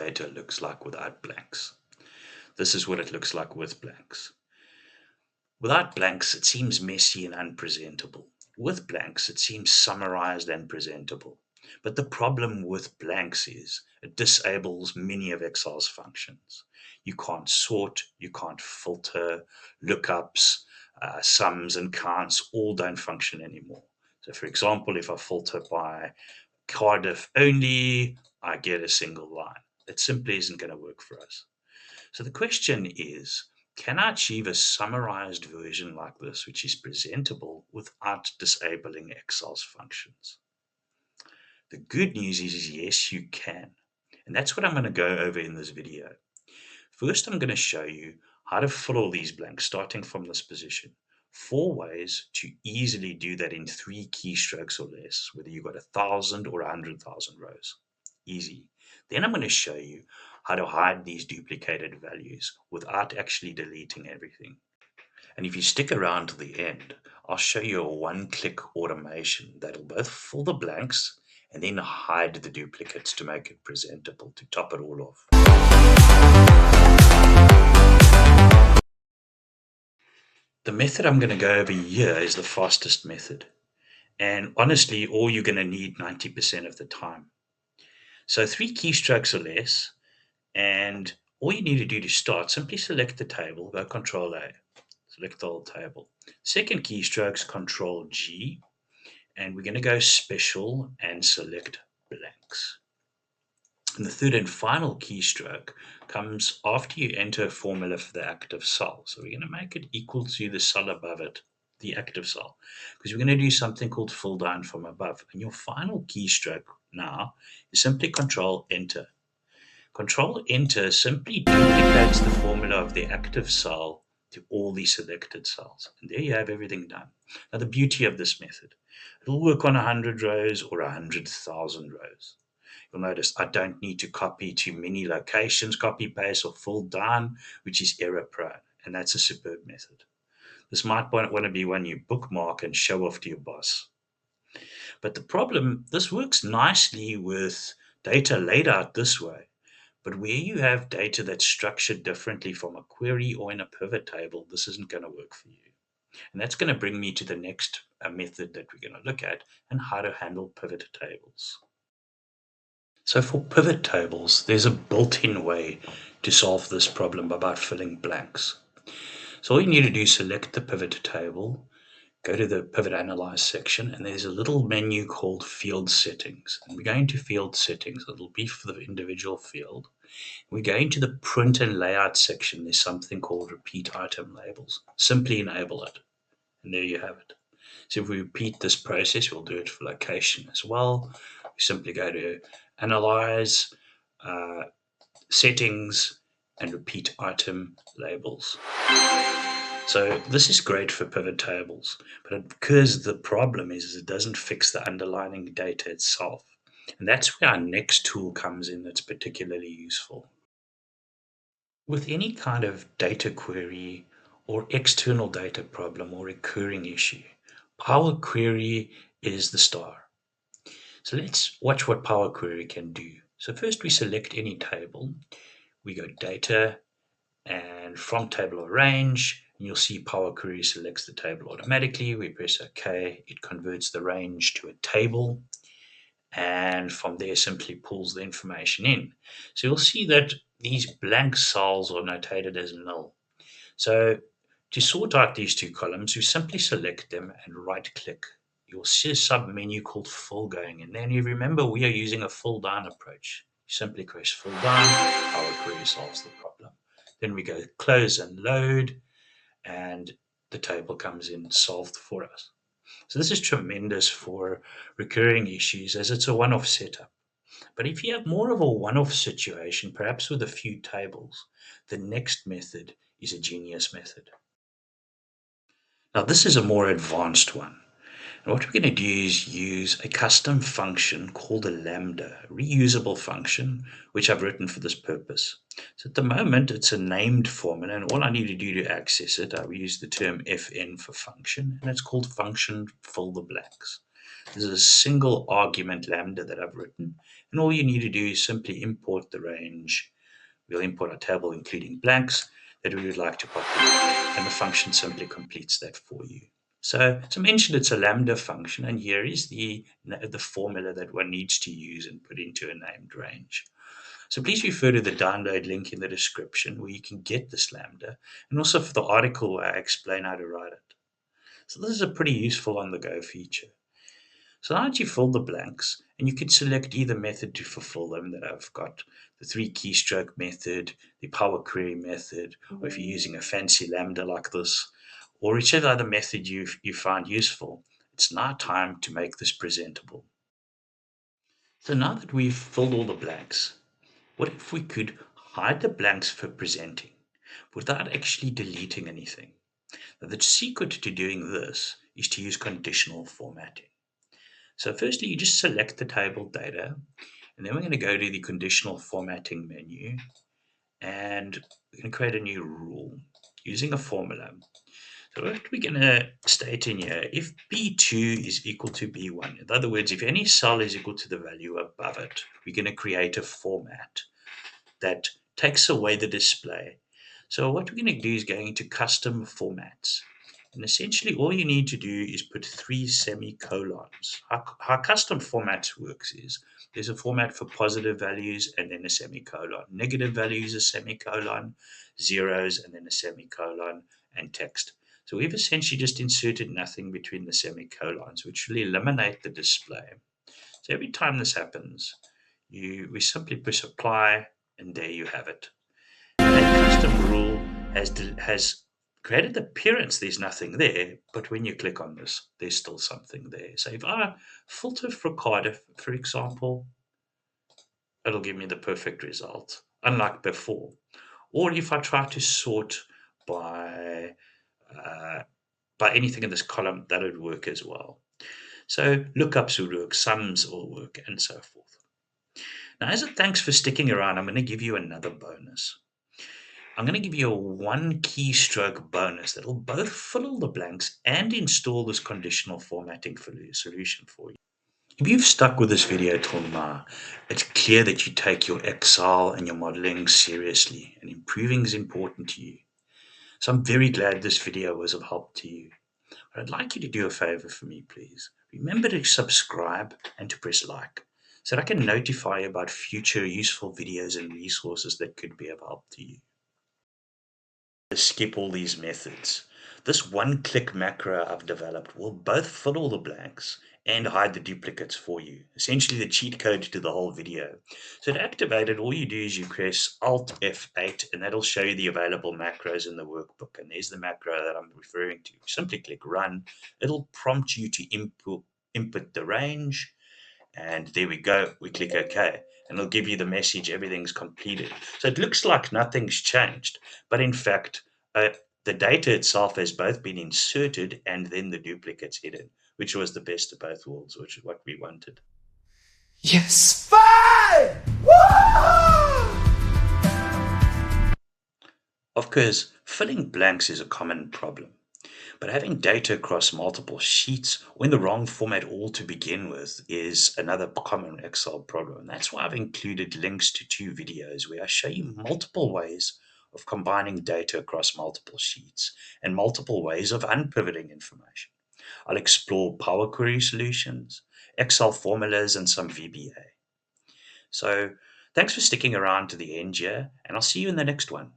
data looks like without blanks. This is what it looks like with blanks. Without blanks, it seems messy and unpresentable. With blanks, it seems summarized and presentable. But the problem with blanks is it disables many of Excel's functions. You can't sort, you can't filter, lookups, sums and counts all don't function anymore. So for example, if I filter by Cardiff only, I get a single line. It simply isn't going to work for us. So the question is, can I achieve a summarized version like this, which is presentable without disabling Excel's functions? The good news is yes, you can. And that's what I'm going to go over in this video. First, I'm going to show you how to fill all these blanks starting from this position. 4 ways to easily do that in 3 keystrokes or less, whether you've got 1,000 or 100,000 rows. Easy. Then I'm going to show you how to hide these duplicated values without actually deleting everything. And if you stick around to the end, I'll show you a one-click automation that'll both fill the blanks and then hide the duplicates to make it presentable, to top it all off. The method I'm going to go over here is the fastest method. And honestly, all you're going to need 90% of the time. So 3 keystrokes or less, and all you need to do to start, simply select the table, go Control A, select the whole table. Second keystroke's Control G, and we're going to go Special and select blanks. And the third and final keystroke comes after you enter a formula for the active cell. So we're going to make it equal to the cell above it, the active cell, because we're going to do something called fill down from above. And your final keystroke now is simply Control Enter. Control Enter simply duplicates the formula of the active cell to all the selected cells. And there you have everything done. Now the beauty of this method, it'll work on 100 rows or 100,000 rows. You'll notice I don't need to copy to many locations, copy paste or fill down, which is error prone. And that's a superb method. This might want to be one you bookmark and show off to your boss. But the problem, this works nicely with data laid out this way. But where you have data that's structured differently from a query or in a pivot table, this isn't going to work for you. And that's going to bring me to the next method that we're going to look at and how to handle pivot tables. So for pivot tables, there's a built-in way to solve this problem about filling blanks. So all you need to do is select the pivot table, go to the Pivot Analyze section, and there's a little menu called Field Settings. And we go into Field Settings. It'll be for the individual field. We go into the Print and Layout section. There's something called Repeat Item Labels. Simply enable it. And there you have it. So if we repeat this process, we'll do it for location as well. We simply go to Analyze, Settings, and Repeat Item Labels. So this is great for pivot tables, but it occurs the problem is it doesn't fix the underlying data itself. And that's where our next tool comes in that's particularly useful. With any kind of data query or external data problem or recurring issue, Power Query is the star. So let's watch what Power Query can do. So first we select any table, we go Data, and from Table or Range, and you'll see Power Query selects the table automatically. We press OK, it converts the range to a table, and from there simply pulls the information in. So you'll see that these blank cells are notated as null. So to sort out these 2 columns, you simply select them and right-click. You'll see a sub-menu called Fill going, and then you remember we are using a fill down approach. You simply press Fill down, Power Query solves the problem. Then we go Close and Load, and the table comes in solved for us. So this is tremendous for recurring issues as it's a one-off setup. But if you have more of a one-off situation, perhaps with a few tables, the next method is a genius method. Now this is a more advanced one. And what we're going to do is use a custom function called a lambda, a reusable function, which I've written for this purpose. So at the moment, it's a named formula, and all I need to do to access it, I will use the term fn for function, and it's called function fill the blanks. This is a single argument lambda that I've written, And all you need to do is simply import the range. We'll import our table including blanks that we would like to populate, and the function simply completes that for you. So, as I mentioned, it's a lambda function, and here is the formula that one needs to use and put into a named range. So please refer to the download link in the description where you can get this lambda, and also for the article where I explain how to write it. So this is a pretty useful on-the-go feature. So now that you've filled the blanks, and you can select either method to fulfill them that I've got, the three keystroke method, the Power Query method, or if you're using a fancy lambda like this, or whichever other method you find useful, it's now time to make this presentable. So now that we've filled all the blanks, what if we could hide the blanks for presenting without actually deleting anything? Now, the secret to doing this is to use conditional formatting. So firstly, you just select the table data, and then we're going to go to the conditional formatting menu, and we're going to create a new rule using a formula. So what we're going to state in here, if B2 is equal to B1, in other words, if any cell is equal to the value above it, we're going to create a format that takes away the display. So what we're going to do is go into custom formats. And essentially all you need to do is put 3 semicolons. How custom formats works is there's a format for positive values and then a semicolon. Negative values, a semicolon, zeros, and then a semicolon, and text. So we've essentially just inserted nothing between the semicolons, which will eliminate the display. So every time this happens, we simply push apply, and there you have it. That custom rule has created the appearance there's nothing there, but when you click on this, there's still something there. So if I filter for Cardiff, for example, it'll give me the perfect result, unlike before. Or if I try to sort by uh, by anything in this column, that would work as well. So lookups would work, sums will work, and so forth. Now, as a thanks for sticking around, I'm going to give you another bonus. I'm going to give you a one keystroke bonus that will both fill all the blanks and install this conditional formatting solution for you. If you've stuck with this video till now, it's clear that you take your Excel and your modeling seriously, and improving is important to you. So I'm very glad this video was of help to you. But I'd like you to do a favor for me, please. Remember to subscribe and to press like so that I can notify you about future useful videos and resources that could be of help to you. Skip all these methods. This one-click macro I've developed will both fill all the blanks and hide the duplicates for you. Essentially the cheat code to the whole video. So to activate it, all you do is you press Alt F8 and that'll show you the available macros in the workbook. And there's the macro that I'm referring to. Simply click Run. It'll prompt you to input the range. And there we go. We click OK. And it'll give you the message everything's completed. So it looks like nothing's changed. But in fact, the data itself has both been inserted and then the duplicates hidden, which was the best of both worlds, which is what we wanted. Yes. Five! Woo! Of course, filling blanks is a common problem. But having data across multiple sheets or in the wrong format all to begin with is another common Excel problem. That's why I've included links to 2 videos where I show you multiple ways of combining data across multiple sheets and multiple ways of unpivoting information. I'll explore Power Query solutions, Excel formulas, and some VBA. So thanks for sticking around to the end here, and I'll see you in the next one.